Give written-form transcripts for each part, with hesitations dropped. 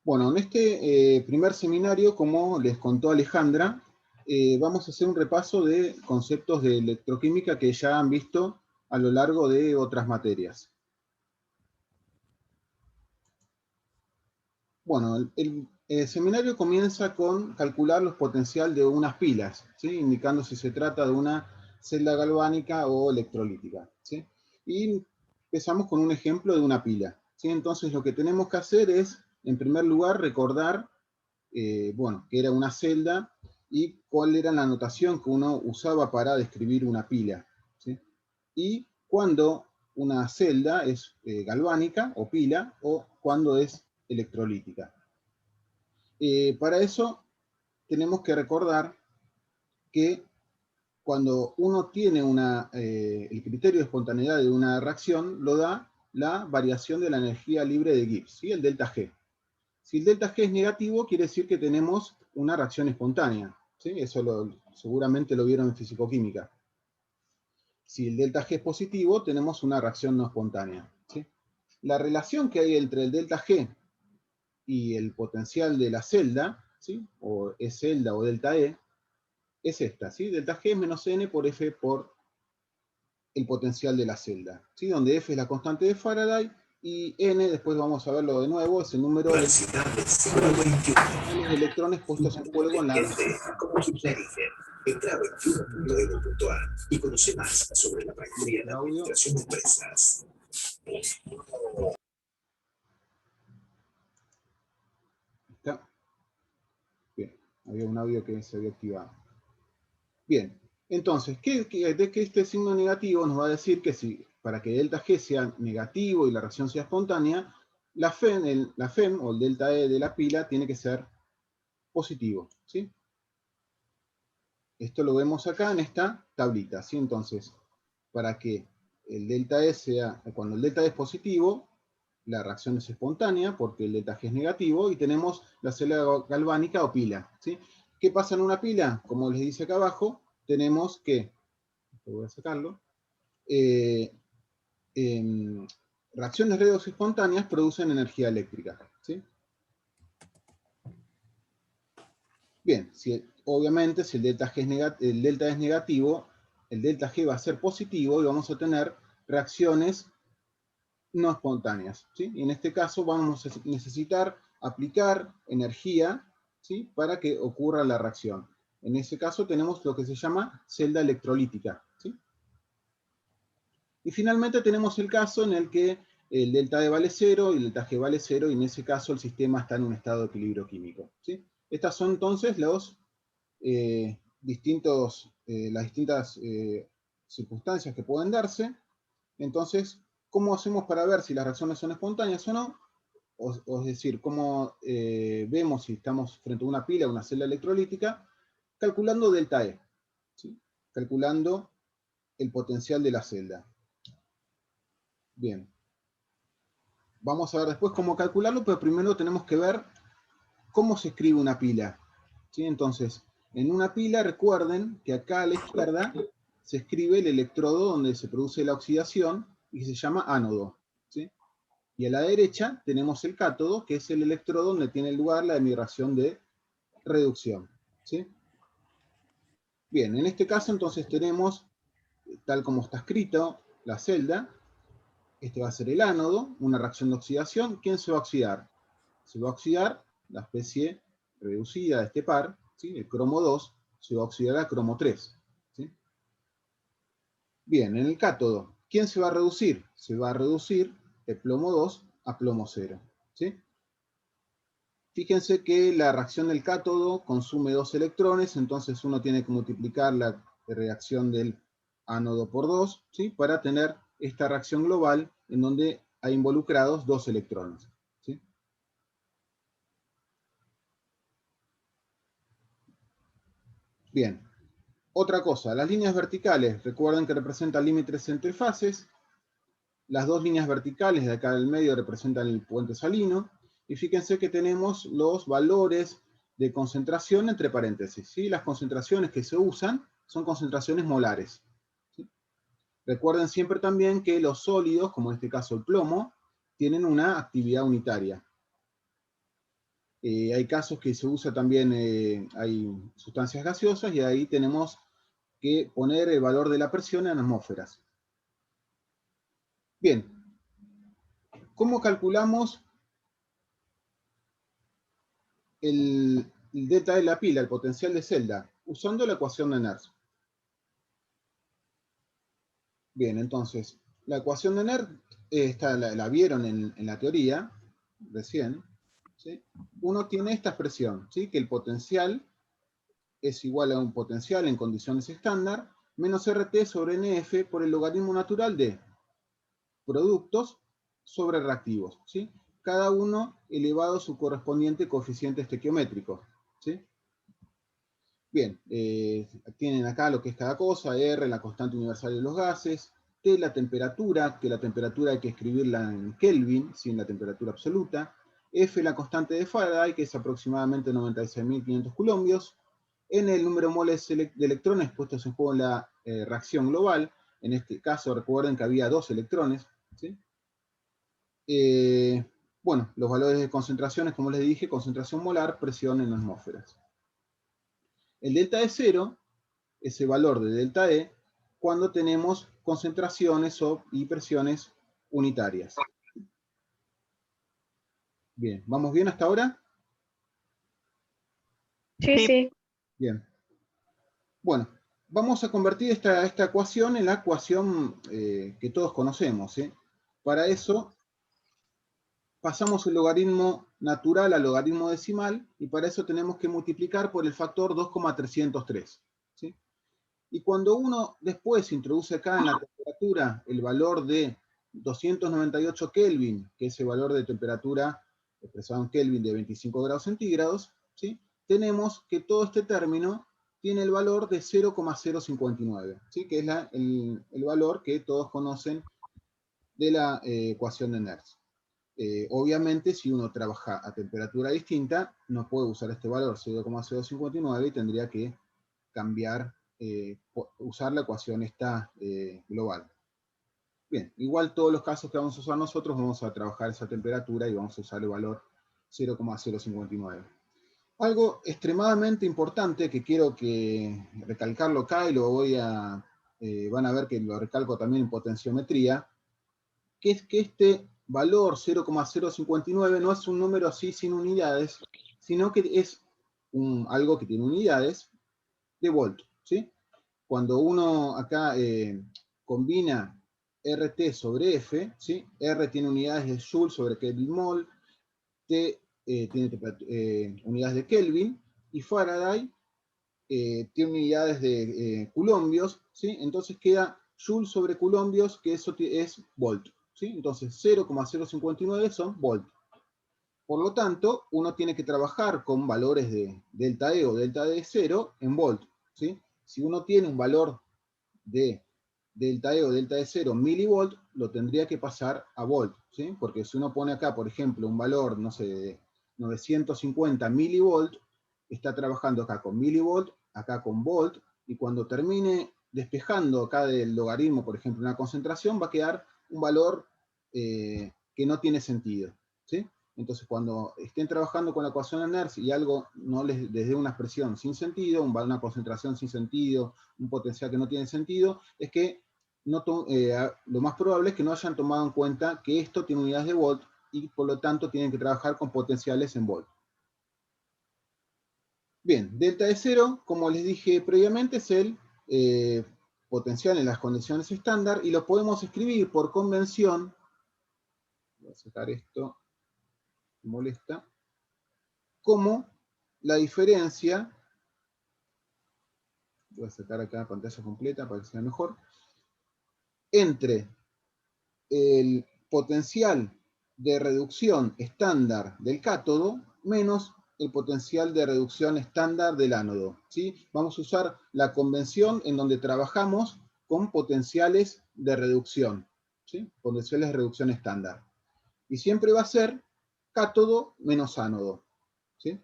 Bueno, en este primer seminario, como les contó Alejandra, vamos a hacer un repaso de conceptos de electroquímica que ya han visto a lo largo de otras materias. Bueno, el seminario comienza con calcular los potenciales de unas pilas, ¿sí? Indicando si se trata de una celda galvánica o electrolítica, ¿sí? Y empezamos con un ejemplo de una pila, ¿sí? Entonces lo que tenemos que hacer es, en primer lugar, recordar bueno, que era una celda y cuál era la notación que uno usaba para describir una pila, ¿sí? Y cuándo una celda es galvánica o pila o cuándo es electrolítica. Para eso tenemos que recordar que cuando uno tiene el criterio de espontaneidad de una reacción, lo da la variación de la energía libre de Gibbs, ¿sí? El delta G. Si el delta G es negativo, quiere decir que tenemos una reacción espontánea, ¿sí? Eso seguramente lo vieron en fisicoquímica. Si el delta G es positivo, tenemos una reacción no espontánea, ¿sí? La relación que hay entre el delta G y el potencial de la celda, ¿sí? O es celda o delta E, es esta, ¿sí? Delta G es menos N por F por el potencial de la celda, ¿sí? Donde F es la constante de Faraday y N, después vamos a verlo de nuevo, es el número de electrones puestos en juego en la reacción. Entra a 21.edu.ar y conoce más sobre la maestría de administración de empresas. ¿Está? Bien, había un audio que se había activado. Bien, entonces, de que este signo negativo nos va a decir que si, para que delta G sea negativo y la reacción sea espontánea, la FEM o el delta E de la pila tiene que ser positivo, ¿sí? Esto lo vemos acá en esta tablita, ¿sí? Entonces, para que el delta E cuando el delta E es positivo, la reacción es espontánea porque el delta G es negativo y tenemos la celda galvánica o pila, ¿sí? ¿Qué pasa en una pila? Como les dice acá abajo, tenemos que, voy a sacarlo, reacciones redox espontáneas producen energía eléctrica, ¿sí? Bien, obviamente si el delta E es negativo, el delta G va a ser positivo y vamos a tener reacciones no espontáneas, ¿sí? Y en este caso vamos a necesitar aplicar energía, ¿sí? Para que ocurra la reacción. En ese caso tenemos lo que se llama celda electrolítica, ¿sí? Y finalmente tenemos el caso en el que el delta E vale 0 y el delta G vale 0 y en ese caso el sistema está en un estado de equilibrio químico, ¿sí? Estas son entonces las distintas circunstancias que pueden darse. Entonces, ¿cómo hacemos para ver si las reacciones son espontáneas o no? O es decir, ¿cómo vemos si estamos frente a una pila o una celda electrolítica? Calculando delta E, ¿sí? Calculando el potencial de la celda. Bien. Vamos a ver después cómo calcularlo, pero primero tenemos que ver cómo se escribe una pila, ¿sí? Entonces, en una pila, recuerden que acá a la izquierda se escribe el electrodo donde se produce la oxidación y que se llama ánodo, ¿sí? Y a la derecha tenemos el cátodo, que es el electrodo donde tiene lugar la emigración de reducción, ¿sí? Bien, en este caso entonces tenemos, tal como está escrito, la celda. Este va a ser el ánodo, una reacción de oxidación. ¿Quién se va a oxidar? Se va a oxidar la especie reducida de este par, ¿sí? El cromo 2 se va a oxidar a cromo 3, ¿sí? Bien, en el cátodo, ¿quién se va a reducir? Se va a reducir el plomo 2 a plomo 0, ¿sí? Fíjense que la reacción del cátodo consume 2 electrones, entonces uno tiene que multiplicar la reacción del ánodo por 2, ¿sí? Para tener esta reacción global en donde hay involucrados 2 electrones, ¿sí? Bien, otra cosa, las líneas verticales, recuerden que representan límites entre fases, las dos líneas verticales de acá del medio representan el puente salino, y fíjense que tenemos los valores de concentración entre paréntesis, ¿sí? Las concentraciones que se usan son concentraciones molares, ¿sí? Recuerden siempre también que los sólidos, como en este caso el plomo, tienen una actividad unitaria. Hay casos que se usa también, hay sustancias gaseosas, y ahí tenemos que poner el valor de la presión en atmósferas. Bien, ¿cómo calculamos el delta de la pila, el potencial de celda? Usando la ecuación de Nernst. Bien, entonces, la ecuación de Nernst, esta la vieron en la teoría, recién, ¿sí? Uno tiene esta expresión, ¿sí? Que el potencial es igual a un potencial en condiciones estándar, menos RT sobre NF por el logaritmo natural de productos sobre reactivos, ¿sí? Cada uno elevado a su correspondiente coeficiente estequiométrico, ¿sí? Bien, tienen acá lo que es cada cosa: R, la constante universal de los gases; T, la temperatura, que la temperatura hay que escribirla en Kelvin, sin la temperatura absoluta; F, la constante de Faraday, que es aproximadamente 96.500 coulombios; N, el número de moles de electrones puestos en juego en la reacción global. En este caso, recuerden que había 2 electrones, ¿sí? Bueno, los valores de concentraciones, como les dije: concentración molar, presión en atmósferas. El delta E cero es el valor de delta E cuando tenemos concentraciones y presiones unitarias. Bien, ¿vamos bien hasta ahora? Sí. Bien. Bueno, vamos a convertir esta ecuación en la ecuación que todos conocemos, ¿sí? Para eso pasamos el logaritmo natural al logaritmo decimal, y para eso tenemos que multiplicar por el factor 2,303, ¿sí? Y cuando uno después introduce acá en la temperatura el valor de 298 Kelvin, que es el valor de temperatura expresado en Kelvin de 25 grados centígrados, ¿sí? Tenemos que todo este término tiene el valor de 0,059, ¿sí? Que es el valor que todos conocen de la ecuación de Nernst. Obviamente, si uno trabaja a temperatura distinta, no puede usar este valor 0,059 y tendría que cambiar, usar la ecuación esta global. Bien, igual todos los casos que vamos a usar nosotros, vamos a trabajar esa temperatura y vamos a usar el valor 0,059. Algo extremadamente importante que quiero recalcarlo acá, y lo van a ver que lo recalco también en potenciometría, que es que este valor 0,059 no es un número así sin unidades, sino que es algo que tiene unidades de volt, ¿sí? Cuando uno acá combina RT sobre F, ¿sí? R tiene unidades de Joule sobre Kelvin mol, T tiene unidades de Kelvin, y Faraday tiene unidades de coulombios, ¿sí? Entonces queda Joule sobre coulombios, que eso es volt, ¿sí? Entonces 0,059 son volt. Por lo tanto, uno tiene que trabajar con valores de delta E o delta D 0 en volt, ¿sí? Si uno tiene un valor de delta E o delta E 0 milivolt, lo tendría que pasar a volt, ¿sí? Porque si uno pone acá, por ejemplo, un valor, no sé, de 950 milivolt, está trabajando acá con milivolt, acá con volt, y cuando termine despejando acá del logaritmo, por ejemplo, una concentración, va a quedar un valor que no tiene sentido, ¿sí? Entonces, cuando estén trabajando con la ecuación de Nernst y algo no les dé una expresión sin sentido, una concentración sin sentido, un potencial que no tiene sentido, es que lo más probable es que no hayan tomado en cuenta que esto tiene unidades de volt, y por lo tanto tienen que trabajar con potenciales en volt. Bien, delta de cero, como les dije previamente, es el potencial en las condiciones estándar, y lo podemos escribir por convención. Voy a sacar esto, me molesta, como la diferencia. Voy a sacar acá pantalla completa para que sea mejor, entre el potencial de reducción estándar del cátodo menos el potencial de reducción estándar del ánodo, ¿sí? Vamos a usar la convención en donde trabajamos con potenciales de reducción, ¿sí? Potenciales de reducción estándar. Y siempre va a ser cátodo menos ánodo, ¿sí?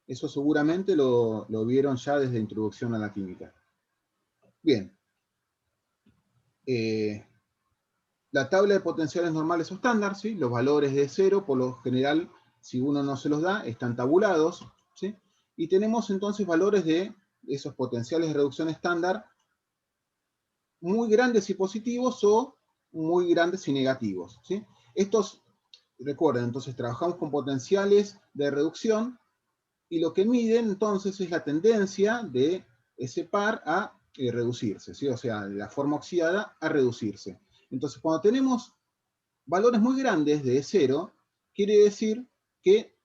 Eso seguramente lo vieron ya desde Introducción a la Química. Bien. La tabla de potenciales normales o estándar, ¿sí? Los valores de cero, por lo general, Si uno no se los da, están tabulados, ¿sí? Y tenemos entonces valores de esos potenciales de reducción estándar muy grandes y positivos o muy grandes y negativos, ¿sí? Estos, recuerden, entonces trabajamos con potenciales de reducción y lo que miden entonces es la tendencia de ese par a reducirse, ¿sí? O sea, la forma oxidada a reducirse. Entonces, cuando tenemos valores muy grandes de E0, quiere decir que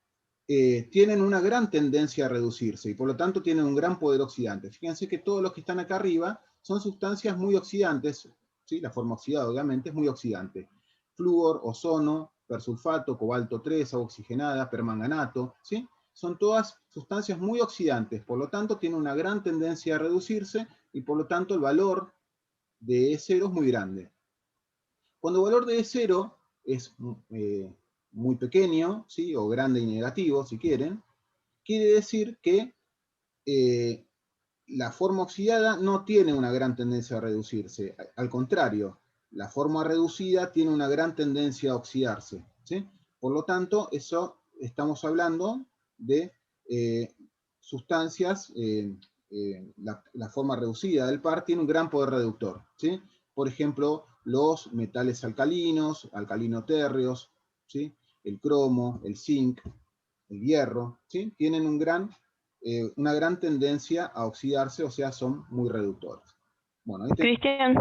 tienen una gran tendencia a reducirse y por lo tanto tienen un gran poder oxidante. Fíjense que todos los que están acá arriba son sustancias muy oxidantes, ¿sí? La forma oxidada obviamente es muy oxidante. Flúor, ozono, persulfato, cobalto 3, agua oxigenada, permanganato, ¿sí? Son todas sustancias muy oxidantes, por lo tanto tienen una gran tendencia a reducirse y por lo tanto el valor de E0 es muy grande. Cuando el valor de E0 es muy pequeño, ¿sí? O grande y negativo, si quieren, quiere decir que la forma oxidada no tiene una gran tendencia a reducirse. Al contrario, la forma reducida tiene una gran tendencia a oxidarse, ¿sí? Por lo tanto, eso estamos hablando de sustancias, la forma reducida del par tiene un gran poder reductor, ¿sí? Por ejemplo, los metales alcalinos, alcalinotérreos, ¿sí? El cromo, el zinc, el hierro, ¿sí? Tienen una gran tendencia a oxidarse, o sea, son muy reductores. Bueno, Cristian,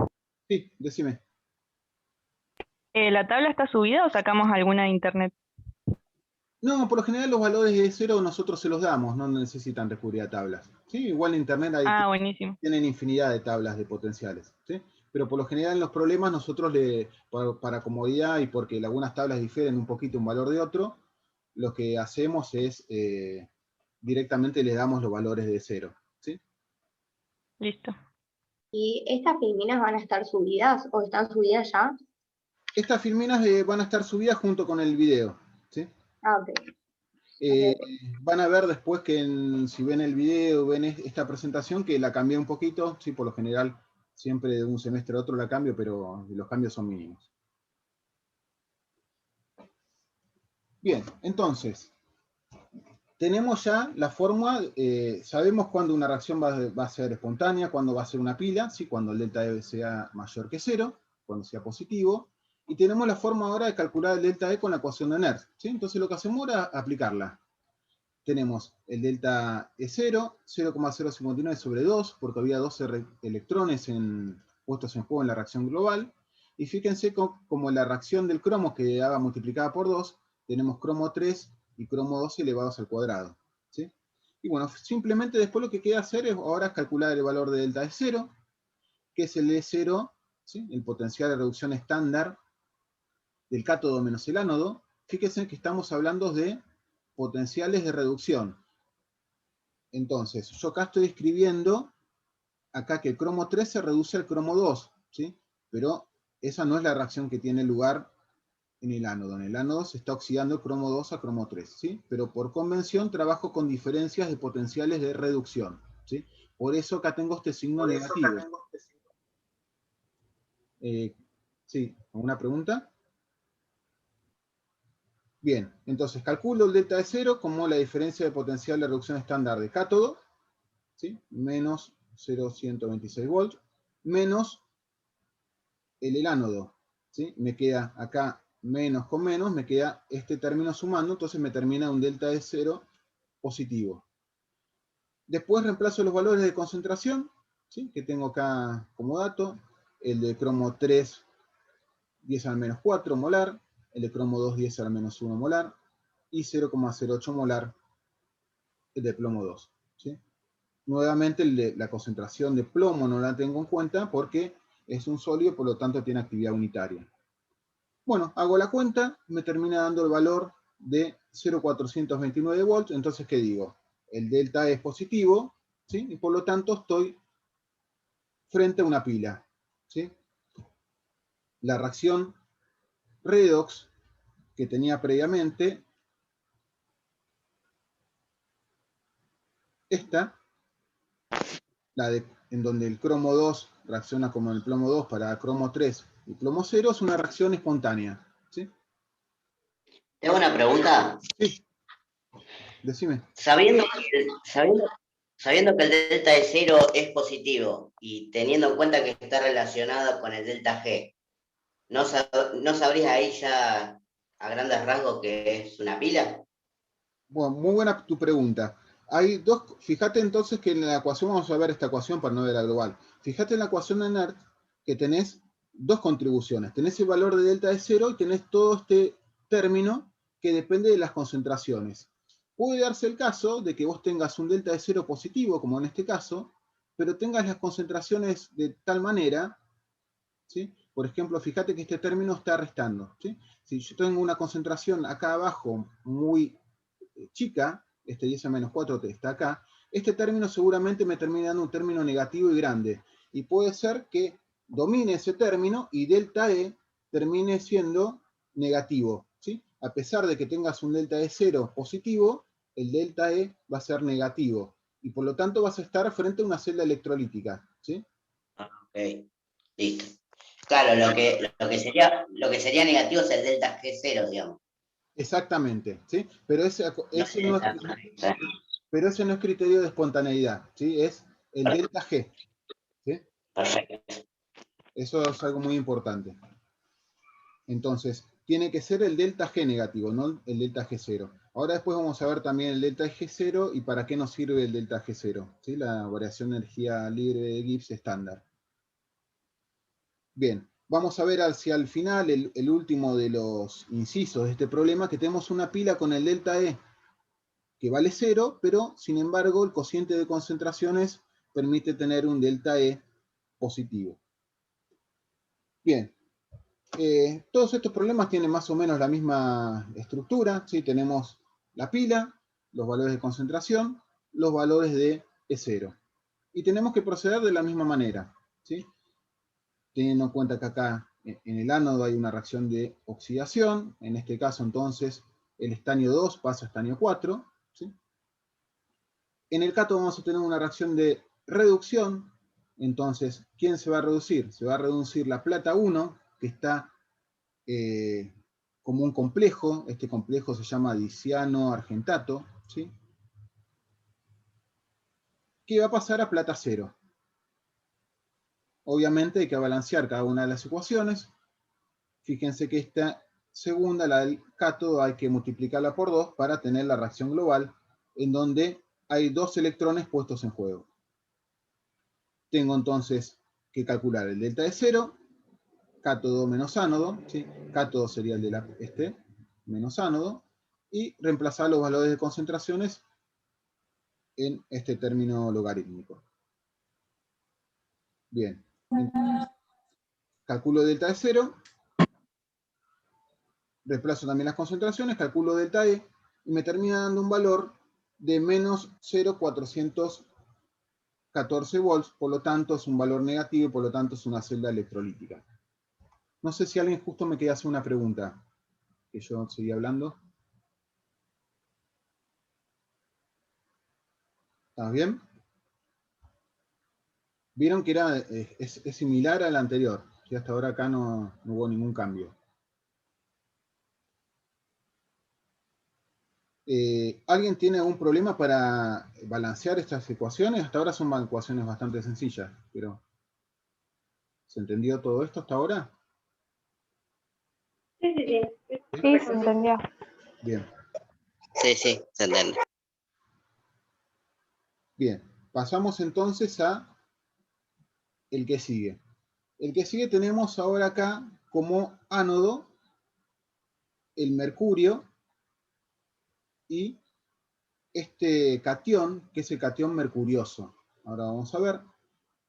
sí, decime. ¿la tabla está subida o sacamos alguna de internet? No, por lo general los valores de cero nosotros se los damos, no necesitan recurrir a tablas. ¿Sí? Igual en internet Ah, buenísimo. tienen infinidad de tablas de potenciales. ¿Sí? Pero por lo general en los problemas nosotros, para comodidad y porque algunas tablas difieren un poquito un valor de otro, lo que hacemos es directamente le damos los valores de cero. ¿Sí? Listo. ¿Y estas filminas van a estar subidas o están subidas ya? Estas filminas van a estar subidas junto con el video. ¿Sí? Ah, ok. Van a ver después que si ven el video, ven esta presentación, que la cambié un poquito, sí, por lo general siempre de un semestre a otro la cambio, pero los cambios son mínimos. Bien, entonces, tenemos ya la forma, sabemos cuándo una reacción va a ser espontánea, cuándo va a ser una pila, ¿sí? Cuando el delta E sea mayor que 0, cuando sea positivo, y tenemos la forma ahora de calcular el delta E con la ecuación de Nernst, ¿sí? Entonces lo que hacemos ahora es aplicarla. Tenemos el delta E0, 0,059 sobre 2, porque había 12 electrones puestos en juego en la reacción global. Y fíjense como la reacción del cromo que haga multiplicada por 2, tenemos cromo 3 y cromo 2 elevados al cuadrado. ¿Sí? Y bueno, simplemente después lo que queda hacer es ahora calcular el valor de delta E0, que es el E0, ¿sí? El potencial de reducción estándar del cátodo menos el ánodo. Fíjense que estamos hablando de potenciales de reducción. Entonces, yo acá estoy escribiendo acá que el cromo 3 se reduce al cromo 2, ¿sí? Pero esa no es la reacción que tiene lugar en el ánodo. En el ánodo se está oxidando el cromo 2 a cromo 3, ¿sí? Pero por convención trabajo con diferencias de potenciales de reducción, ¿sí? Por eso acá tengo este signo negativo. ¿Sí? ¿Alguna pregunta? Bien, entonces calculo el delta de 0 como la diferencia de potencial de reducción estándar de cátodo, ¿sí? Menos 0,126 volts, menos el ánodo, ¿sí? Me queda acá menos con menos, me queda este término sumando, entonces me termina un delta de 0 positivo. Después reemplazo los valores de concentración, ¿sí? Que tengo acá como dato, el de cromo 3, 10 al menos 4 molar, el de cromo 2, 10 al menos 1 molar, y 0,08 molar el de plomo 2, ¿sí? Nuevamente la concentración de plomo no la tengo en cuenta porque es un sólido, por lo tanto tiene actividad unitaria. Bueno, hago la cuenta, me termina dando el valor de 0,429 volts, entonces ¿qué digo? El delta es positivo, ¿sí? Y por lo tanto estoy frente a una pila, ¿sí? La reacción redox que tenía previamente, esta, en donde el cromo 2 reacciona como el plomo 2 para cromo 3 y plomo 0, es una reacción espontánea, ¿sí? Tengo una pregunta. Sí, decime. Sabiendo que el delta de 0 es positivo y teniendo en cuenta que está relacionado con el delta G, ¿no sabrías ahí ya a grandes rasgos que es una pila? Bueno, muy buena tu pregunta. Hay dos, fíjate entonces que en la ecuación, vamos a ver esta ecuación para no ver la global. Fíjate en la ecuación de NERD que tenés dos contribuciones. Tenés el valor de delta de 0 y tenés todo este término que depende de las concentraciones. Puede darse el caso de que vos tengas un delta de 0 positivo, como en este caso, pero tengas las concentraciones de tal manera, ¿sí? Por ejemplo, fíjate que este término está restando, ¿sí? Si yo tengo una concentración acá abajo muy chica, este 10 a menos 4 está acá, este término seguramente me termina dando un término negativo y grande. Y puede ser que domine ese término y delta E termine siendo negativo, ¿sí? A pesar de que tengas un delta E 0 positivo, el delta E va a ser negativo. Y por lo tanto vas a estar frente a una celda electrolítica, ¿sí? Ok, listo. Claro, lo que sería negativo es el delta G0, digamos. Exactamente, ¿sí? Pero ese no es, Sí. pero ese no es criterio de espontaneidad, ¿sí? Es el delta G, ¿sí? Perfecto. Eso es algo muy importante. Entonces, tiene que ser el delta G negativo, no el delta G0. Ahora después vamos a ver también el delta G0 y para qué nos sirve el delta G0, ¿sí? La variación de energía libre de Gibbs estándar. Bien, vamos a ver hacia el final, el último de los incisos de este problema, que tenemos una pila con el delta E que vale 0, pero sin embargo el cociente de concentraciones permite tener un delta E positivo. Bien, todos estos problemas tienen más o menos la misma estructura, ¿sí? Tenemos la pila, los valores de concentración, los valores de E0. Y tenemos que proceder de la misma manera, ¿sí? Teniendo en cuenta que acá en el ánodo hay una reacción de oxidación, en este caso entonces el estaño 2 pasa a estaño 4, ¿sí? En el cátodo vamos a tener una reacción de reducción, entonces, ¿quién se va a reducir? Se va a reducir la plata 1, que está como un complejo, este complejo se llama diciano-argentato, ¿sí? Que va a pasar a plata 0. Obviamente hay que balancear cada una de las ecuaciones. Fíjense que esta segunda, la del cátodo, hay que multiplicarla por 2 para tener la reacción global, en donde hay 2 electrones puestos en juego. Tengo entonces que calcular el delta de 0, cátodo menos ánodo, ¿sí? Cátodo sería el de menos ánodo, y reemplazar los valores de concentraciones en este término logarítmico. Bien, entonces, calculo delta de 0, reemplazo también las concentraciones, calculo delta E, y me termina dando un valor de menos 0,414 volts, por lo tanto es un valor negativo, por lo tanto es una celda electrolítica. No sé si alguien justo me quería hacer una pregunta, que yo seguía hablando. ¿Estás bien? Vieron que es similar al anterior, que hasta ahora acá no hubo ningún cambio. ¿Alguien tiene algún problema para balancear estas ecuaciones? Hasta ahora son ecuaciones bastante sencillas, pero ¿se entendió todo esto hasta ahora? Sí, sí, sí. Sí, se entendió. Bien, Sí, se entiende. bien. Pasamos entonces a el que sigue. El que sigue tenemos ahora acá como ánodo el mercurio y este catión, que es el catión mercurioso. Ahora vamos a ver.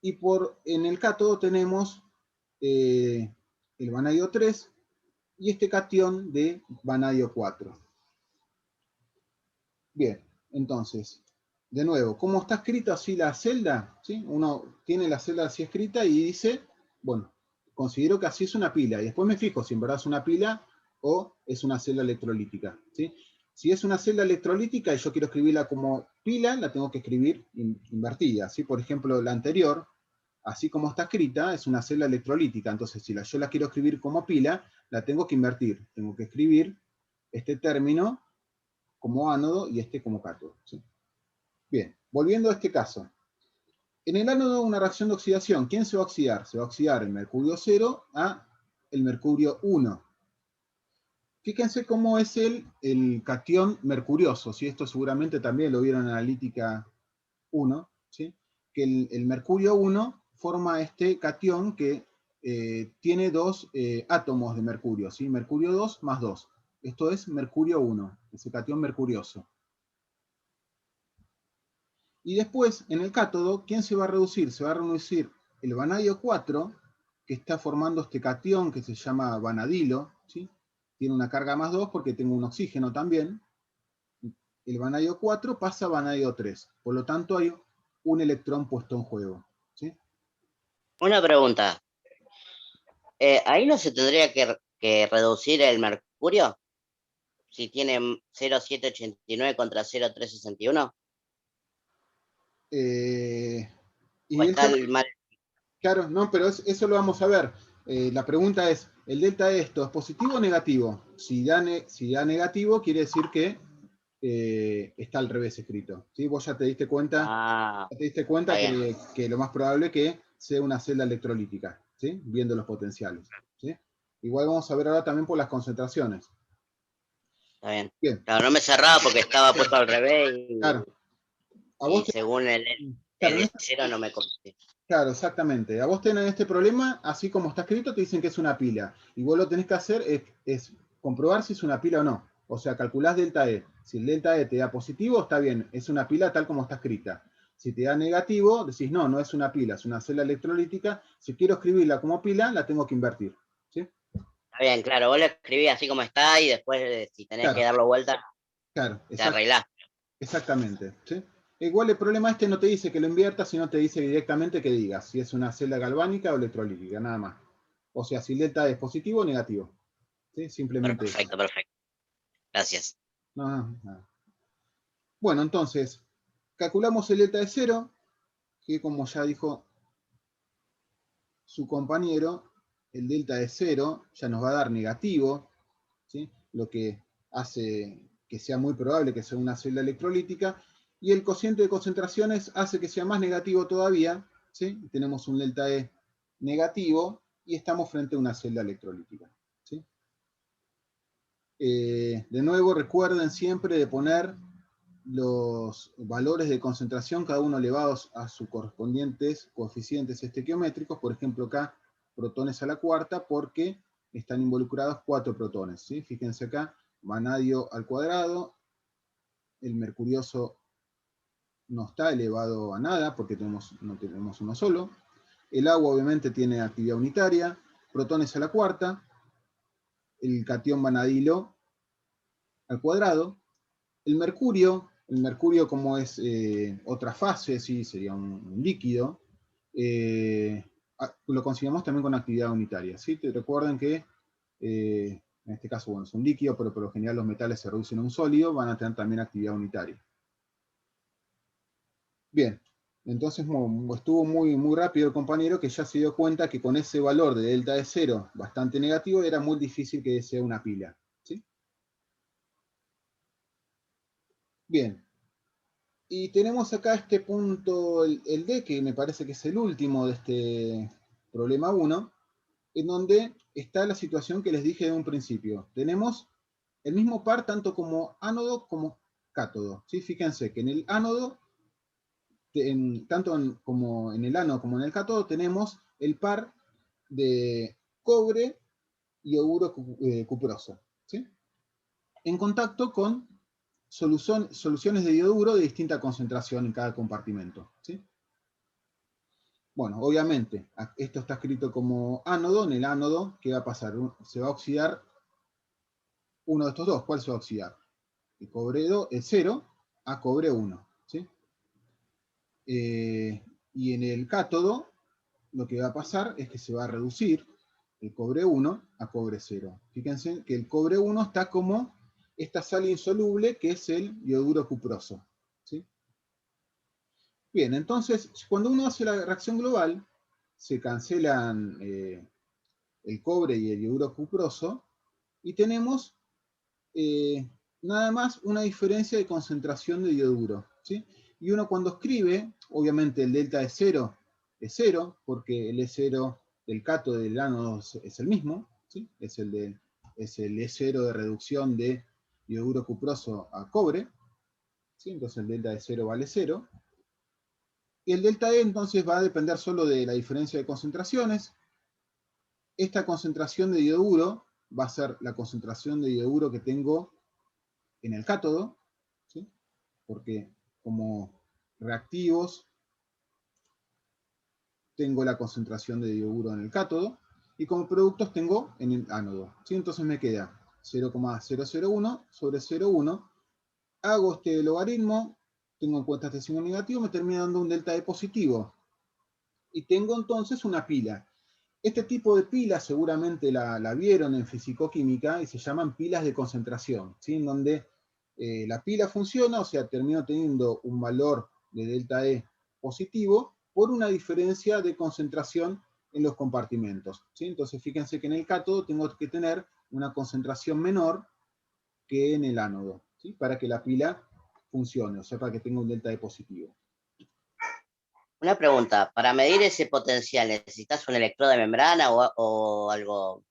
Y en el cátodo tenemos el vanadio 3 y este catión de vanadio 4. Bien, entonces, de nuevo, ¿cómo está escrita así la celda? ¿Sí? Uno tiene la celda así escrita y dice, bueno, considero que así es una pila. Y después me fijo si en verdad es una pila o es una celda electrolítica, ¿sí? Si es una celda electrolítica y yo quiero escribirla como pila, la tengo que escribir invertida, ¿sí? Por ejemplo, la anterior, así como está escrita, es una celda electrolítica. Entonces, si yo la quiero escribir como pila, la tengo que invertir. Tengo que escribir este término como ánodo y este como cátodo, ¿sí? Bien, volviendo a este caso. En el ánodo, una reacción de oxidación. ¿Quién se va a oxidar? Se va a oxidar el mercurio 0 a el mercurio 1. Fíjense cómo es el catión mercurioso, ¿sí? Esto seguramente también lo vieron en analítica 1, ¿sí? Que el mercurio 1 forma este catión que tiene dos átomos de mercurio, ¿sí? Mercurio 2 más 2. Esto es mercurio 1, ese catión mercurioso. Y después, en el cátodo, ¿quién se va a reducir? Se va a reducir el vanadio 4, que está formando este catión que se llama vanadilo, ¿sí? Tiene una carga más 2 porque tengo un oxígeno también. El vanadio 4 pasa a vanadio 3. Por lo tanto, hay un electrón puesto en juego, ¿sí? Una pregunta. ¿Ahí no se tendría que reducir el mercurio? Si tiene 0,789 contra 0,361. ¿O Y está eso, el mal? claro, no, pero eso lo vamos a ver. La pregunta es, ¿el delta de esto es positivo o negativo? Si da negativo, quiere decir que está al revés escrito, ¿sí? Vos ya te diste cuenta, Está bien. que lo más probable que sea una celda electrolítica, ¿sí? Viendo los potenciales, ¿sí? Igual vamos a ver ahora también por las concentraciones. Está bien. Bien, Claro, no me cerraba porque estaba puesto al revés claro. A y vos según el claro, de cero no me conté. claro, exactamente. A vos tenés este problema, así como está escrito, te dicen que es una pila. Y vos lo tenés que hacer es comprobar si es una pila o no. O sea, calculás delta E. Si el delta E te da positivo, está bien, es una pila tal como está escrita. Si te da negativo, decís, no, no es una pila, es una celda electrolítica. Si quiero escribirla como pila, la tengo que invertir, ¿sí? Está bien, claro, vos lo escribís así como está y después si tenés que Claro, darlo vuelta, claro, te arreglás. exactamente, ¿sí? Igual el problema este no te dice que lo inviertas, sino te dice directamente que digas si es una celda galvánica o electrolítica, nada más. O sea, si el delta es positivo o negativo. ¿Sí? Simplemente eso. Perfecto, perfecto. Gracias. No. Bueno, entonces, calculamos el delta de 0, que como ya dijo su compañero, el delta de 0 ya nos va a dar negativo, ¿sí? Lo que hace que sea muy probable que sea una celda electrolítica, y el cociente de concentraciones hace que sea más negativo todavía, ¿sí? Tenemos un delta E negativo y estamos frente a una celda electrolítica, ¿sí? De nuevo, recuerden siempre de poner los valores de concentración, cada uno elevados a sus correspondientes coeficientes estequiométricos. Por ejemplo, acá, protones a la cuarta, porque están involucrados 4 protones, ¿sí? Fíjense acá, vanadio al cuadrado, el mercurioso no está elevado a nada, porque no tenemos uno solo. El agua obviamente tiene actividad unitaria, protones a la cuarta, el catión vanadilo al cuadrado. El mercurio como es otra fase, sí, sería un líquido, lo consideramos también con actividad unitaria, ¿sí? Recuerden que en este caso, bueno, es un líquido, pero por lo general los metales se reducen a un sólido, van a tener también actividad unitaria. Bien, entonces estuvo muy rápido el compañero, que ya se dio cuenta que con ese valor de delta de 0 bastante negativo, era muy difícil que sea una pila, ¿sí? Bien. Y tenemos acá este punto, el D, que me parece que es el último de este problema 1, en donde está la situación que les dije de un principio. Tenemos el mismo par tanto como ánodo como cátodo, ¿sí? Fíjense que en el ánodo, como en el ánodo como en el cátodo, tenemos el par de cobre y ioduro cuproso, ¿sí? En contacto con soluciones de ioduro de distinta concentración en cada compartimento, ¿sí? Bueno, obviamente, esto está escrito como ánodo. En el ánodo, ¿qué va a pasar? Se va a oxidar uno de estos dos. ¿Cuál se va a oxidar? El cobre 0 a cobre 1, ¿sí? Y en el cátodo, lo que va a pasar es que se va a reducir el cobre 1 a cobre 0. Fíjense que el cobre 1 está como esta sal insoluble que es el ioduro cuproso, ¿sí? Bien, entonces, cuando uno hace la reacción global, se cancelan el cobre y el ioduro cuproso, y tenemos nada más una diferencia de concentración de yoduro, ¿sí? Y uno cuando escribe, obviamente el delta es cero, porque el E0 del cátodo del ánodo es el mismo, ¿sí? Es el E0 de reducción de yoduro cuproso a cobre, ¿sí? Entonces el delta de 0 vale 0. Y el delta E entonces va a depender solo de la diferencia de concentraciones. Esta concentración de yoduro va a ser la concentración de yoduro que tengo en el cátodo, ¿sí? Porque como reactivos tengo la concentración de yoduro en el cátodo, y como productos tengo en el ánodo, ¿sí? Entonces me queda 0,001 sobre 0,1. Hago este logaritmo, tengo en cuenta este signo negativo, me termina dando un delta E positivo. Y tengo entonces una pila. Este tipo de pilas seguramente la vieron en fisicoquímica y se llaman pilas de concentración, ¿sí? En donde la pila funciona, o sea, termino teniendo un valor de delta E positivo por una diferencia de concentración en los compartimentos, ¿sí? Entonces fíjense que en el cátodo tengo que tener una concentración menor que en el ánodo, ¿sí? Para que la pila funcione, o sea, para que tenga un delta E positivo. Una pregunta, para medir ese potencial, ¿necesitas un electrodo de membrana o algo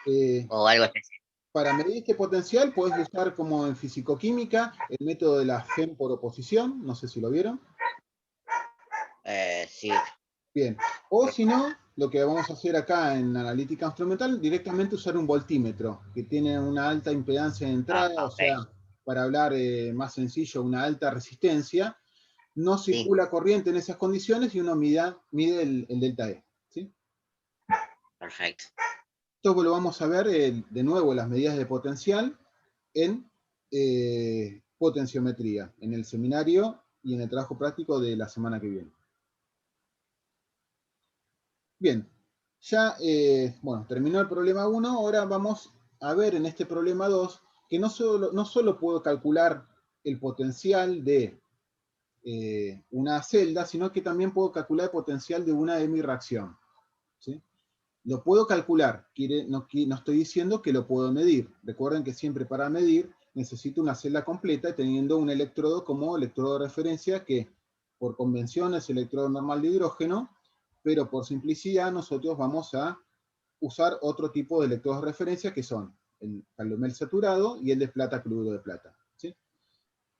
especial? Para medir este potencial podés usar, como en fisicoquímica, el método de la FEM por oposición, no sé si lo vieron. Sí. Bien, o si no, lo que vamos a hacer acá en analítica instrumental, directamente usar un voltímetro, que tiene una alta impedancia de entrada, o Ok. sea, para hablar más sencillo, una alta resistencia. No Sí. circula corriente en esas condiciones y uno mide el delta E, ¿sí? Perfecto. Esto lo vamos a ver de nuevo, las medidas de potencial en potenciometría, en el seminario y en el trabajo práctico de la semana que viene. Bien, ya bueno, terminó el problema 1, ahora vamos a ver en este problema 2 que no solo puedo calcular el potencial de una celda, sino que también puedo calcular el potencial de una hemirreacción, ¿sí? Lo puedo calcular, no estoy diciendo que lo puedo medir. Recuerden que siempre para medir necesito una celda completa teniendo un electrodo como electrodo de referencia que por convención es electrodo normal de hidrógeno, pero por simplicidad nosotros vamos a usar otro tipo de electrodos de referencia que son el calomel saturado y el de plata cloruro de plata, ¿sí?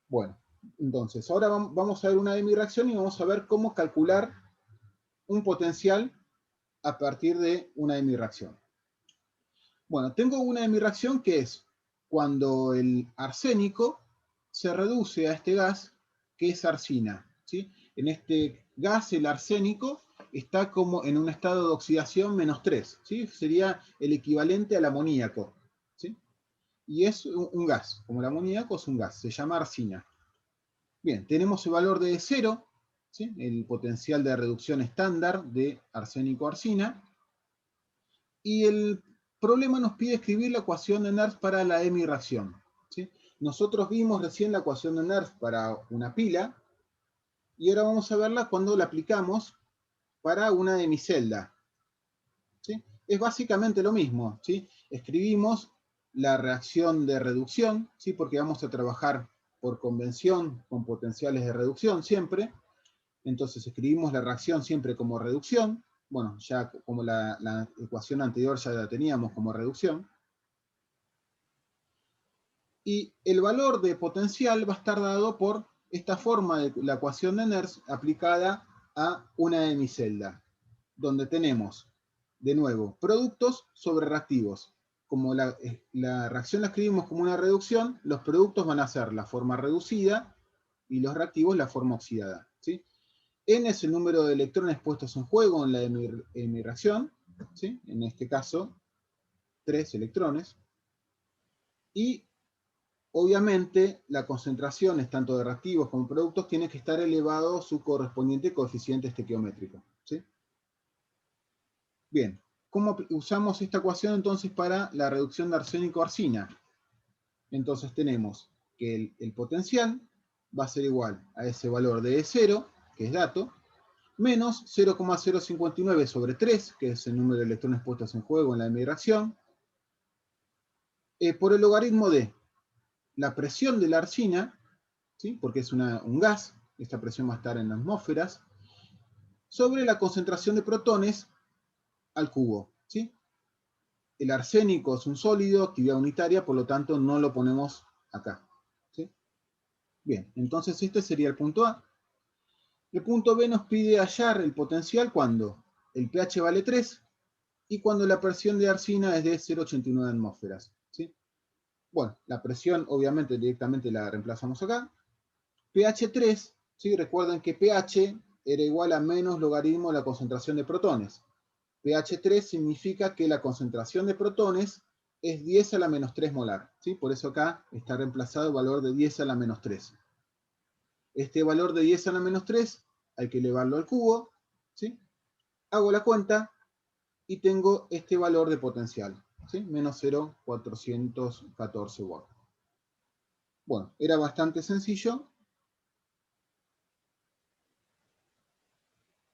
Bueno, entonces ahora vamos a ver una hemirreacción y vamos a ver cómo calcular un potencial a partir de una hemirreacción. Bueno, tengo una hemirreacción que es cuando el arsénico se reduce a este gas que es arsina, ¿sí? En este gas, el arsénico está como en un estado de oxidación -3, ¿sí? Sería el equivalente al amoníaco, ¿sí? Y es un gas, como el amoníaco es un gas, se llama arsina. Bien, tenemos el valor de 0, ¿sí? El potencial de reducción estándar de arsénico-arsina, y el problema nos pide escribir la ecuación de Nernst para la hemirreacción, ¿sí? Nosotros vimos recién la ecuación de Nernst para una pila, y ahora vamos a verla cuando la aplicamos para una hemicelda, ¿sí? Es básicamente lo mismo, ¿sí? Escribimos la reacción de reducción, ¿sí? Porque vamos a trabajar por convención con potenciales de reducción siempre. Entonces escribimos la reacción siempre como reducción. Bueno, ya como la ecuación anterior ya la teníamos como reducción. Y el valor de potencial va a estar dado por esta forma de la ecuación de Nernst aplicada a una hemicelda, donde tenemos, de nuevo, productos sobre reactivos. Como la reacción la escribimos como una reducción, los productos van a ser la forma reducida y los reactivos la forma oxidada, ¿sí? N es el número de electrones puestos en juego en la hemirreacción, ¿sí? En este caso, 3 electrones. Y obviamente las concentraciones tanto de reactivos como productos tienen que estar elevado su correspondiente coeficiente estequiométrico, ¿sí? Bien, ¿cómo usamos esta ecuación entonces para la reducción de arsénico-arsina? Entonces tenemos que el potencial va a ser igual a ese valor de E0, que es dato, menos 0,059 sobre 3, que es el número de electrones puestos en juego en la hemirreacción, por el logaritmo de la presión de la arsina, ¿sí? Porque es un gas, esta presión va a estar en atmósferas, sobre la concentración de protones al cubo, ¿sí? El arsénico es un sólido, actividad unitaria, por lo tanto no lo ponemos acá, ¿sí? Bien, entonces este sería el punto A. El punto B nos pide hallar el potencial cuando el pH vale 3 y cuando la presión de arsina es de 0,89 atmósferas, ¿sí? Bueno, la presión obviamente directamente la reemplazamos acá. pH 3, ¿sí? Recuerden que pH era igual a menos logaritmo de la concentración de protones. pH 3 significa que la concentración de protones es 10 a la menos 3 molar, ¿sí? Por eso acá está reemplazado el valor de 10 a la menos 3. Este valor de 10 a la menos 3 hay que elevarlo al cubo, ¿sí? Hago la cuenta y tengo este valor de potencial, ¿sí? Menos 0,414 watts. Bueno, era bastante sencillo.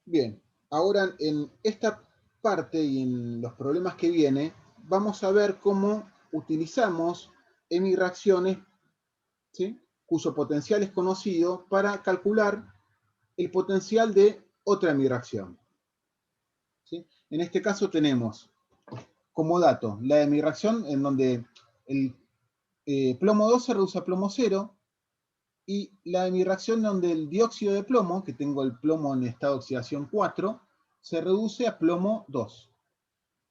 Bien, ahora en esta parte y en los problemas que viene, vamos a ver cómo utilizamos hemireacciones, ¿sí? Cuyo potencial es conocido para calcular el potencial de otra hemireacción, ¿sí? En este caso tenemos como dato la hemireacción en donde el plomo 2 se reduce a plomo 0 y la hemireacción donde el dióxido de plomo, que tengo el plomo en estado de oxidación 4, se reduce a plomo 2.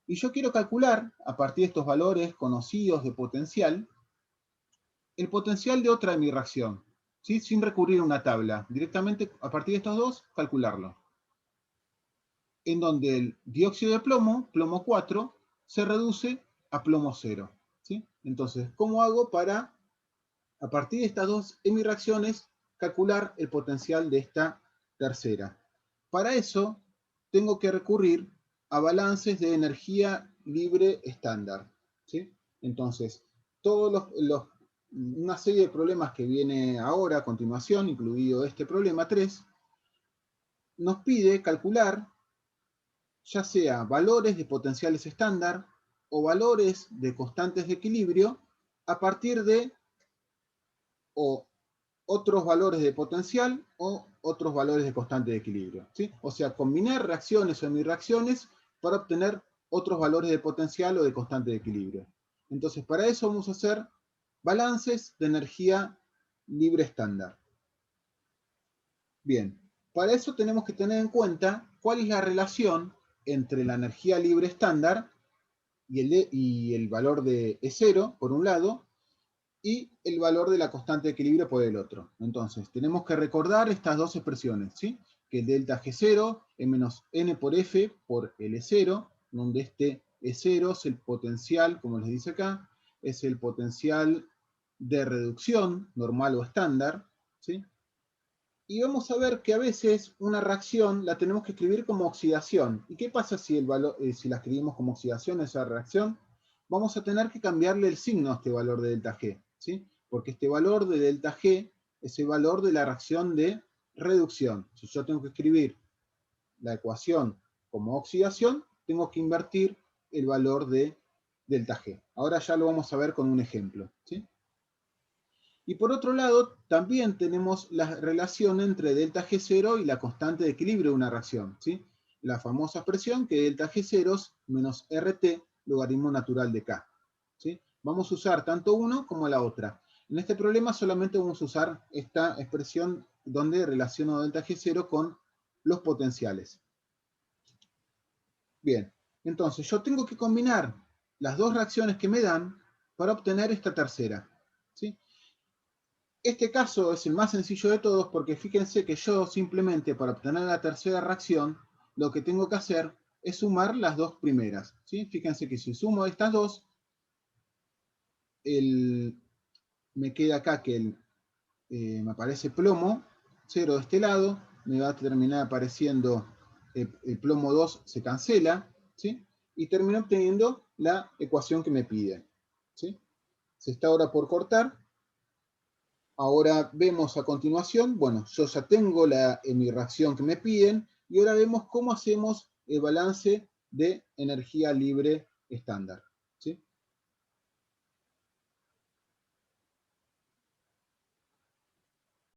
Y yo quiero calcular, a partir de estos valores conocidos de potencial, el potencial de otra hemireacción, ¿sí? Sin recurrir a una tabla. Directamente, a partir de estos dos, calcularlo. En donde el dióxido de plomo, plomo 4, se reduce a plomo 0. ¿Sí? Entonces, ¿cómo hago para, a partir de estas dos hemireacciones, calcular el potencial de esta tercera? Para eso, tengo que recurrir a balances de energía libre estándar, ¿sí? Entonces, una serie de problemas que viene ahora a continuación, incluido este problema 3, nos pide calcular ya sea valores de potenciales estándar o valores de constantes de equilibrio a partir de otros valores de potencial o otros valores de constante de equilibrio, ¿sí? O sea, combinar reacciones o hemireacciones para obtener otros valores de potencial o de constante de equilibrio. Entonces, para eso vamos a hacer balances de energía libre estándar. Bien, para eso tenemos que tener en cuenta cuál es la relación entre la energía libre estándar y el valor de E0, por un lado, y el valor de la constante de equilibrio por el otro. Entonces, tenemos que recordar estas dos expresiones, ¿sí? Que el delta G0 es menos N por F por el E0, donde este E0 es el potencial, como les dice acá, es el potencial de reducción, normal o estándar, ¿sí? Y vamos a ver que a veces una reacción la tenemos que escribir como oxidación. ¿Y qué pasa si la escribimos como oxidación, esa reacción? Vamos a tener que cambiarle el signo a este valor de delta G, ¿sí? Porque este valor de delta G es el valor de la reacción de reducción. Si yo tengo que escribir la ecuación como oxidación, tengo que invertir el valor de delta G. Ahora ya lo vamos a ver con un ejemplo, ¿sí? Y por otro lado, también tenemos la relación entre delta G0 y la constante de equilibrio de una reacción, ¿sí? La famosa expresión que delta G0 es menos RT logaritmo natural de K, ¿sí? Vamos a usar tanto uno como la otra. En este problema solamente vamos a usar esta expresión donde relaciono delta G0 con los potenciales. Bien, entonces yo tengo que combinar las dos reacciones que me dan para obtener esta tercera, ¿sí? Este caso es el más sencillo de todos porque fíjense que yo simplemente para obtener la tercera reacción lo que tengo que hacer es sumar las dos primeras, ¿sí? Fíjense que si sumo estas dos, me queda acá que me aparece plomo 0 de este lado, me va a terminar apareciendo el plomo 2 se cancela, ¿sí? Y termino obteniendo la ecuación que me pide, ¿sí? Se está ahora por cortar. Ahora vemos a continuación, bueno, yo ya tengo mi reacción que me piden, y ahora vemos cómo hacemos el balance de energía libre estándar.